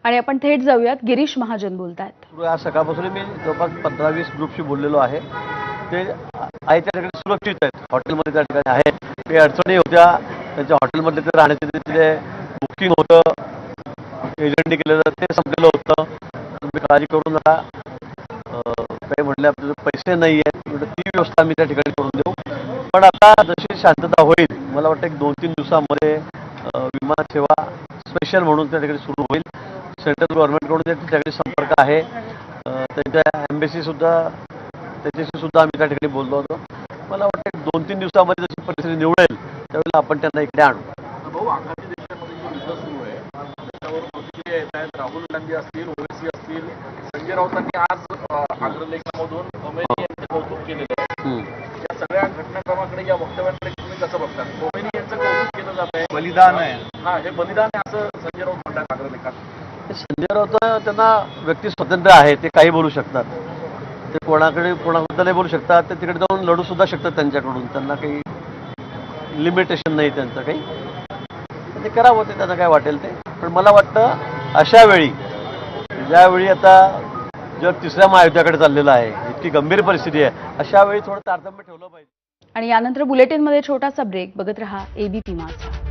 आणि आपण थेट जाऊयात, गिरीश महाजन बोलतायत। आज सकाळपासून मी जवळपास 15-20 ग्रुपशी बोललेलो आहे। ते आहे त्या ठिकाणी सुरक्षित आहेत, हॉटेलमध्ये त्या ठिकाणी आहेत। काही अडचणी होत्या त्यांच्या हॉटेलमध्ये ते राहण्याचे तिथे बुकिंग होतं, एजंटने केलेलं ते संपलेलं होतं। तुम्ही काळजी करू नका, काही म्हटलं आपल्याला पैसे नाही आहेत, ती व्यवस्था आम्ही त्या ठिकाणी करून देऊ। पण आता जशी शांतता होईल, मला वाटतं एक 2-3 दिवसामध्ये विमान सेवा स्पेशल म्हणून त्या ठिकाणी सुरू होईल। सेंट्रल गव्हर्नमेंटकडून त्या ठिकाणी संपर्क आहे, त्यांच्या एम्बेसी सुद्धा त्याच्याशी सुद्धा आम्ही त्या ठिकाणी बोललो होतो। मला वाटतं 2-3 दिवसामध्ये जशी परिस्थिती निवडेल त्यावेळेला आपण त्यांना इकडे आणू। भाऊ, आखाती देशामध्ये जो युद्ध सुरू आहे त्याच्यावर मोदी येत आहेत, राहुल गांधी असतील, ओवैसी असतील, संजय राऊतांनी आज अग्रलेखामधून खोमेनी यांचं कौतुक केलेलं आहे। या सगळ्या घटनाक्रमाकडे, या वक्तव्याकडे तुम्ही कसं बघता? खोमेनी यांचं कौतुक केलं जात आहे, बलिदान आहे, हा हे बलिदान आहे असं संजय राऊत म्हणतात अग्रलेखात। संजय राऊत त्यांना व्यक्ती स्वातंत्र्य आहे, ते काही बोलू शकतात, ते कोणाबद्दलही बोलू शकतात, ते तिकडे जाऊन लढू सुद्धा शकतात त्यांच्याकडून, त्यांना काही लिमिटेशन नाही त्यांचं काही, ते करावं ते त्यांना काय वाटेल ते। पण मला वाटतं अशा वेळी, ज्यावेळी आता जग तिसऱ्या महायुद्धाकडे चाललेलं आहे, इतकी गंभीर परिस्थिती आहे, अशा वेळी थोडं तारतम्य ठेवलं पाहिजे। आणि यानंतर बुलेटिनमध्ये छोटासा ब्रेक, बघत रहा एबीपी माझा।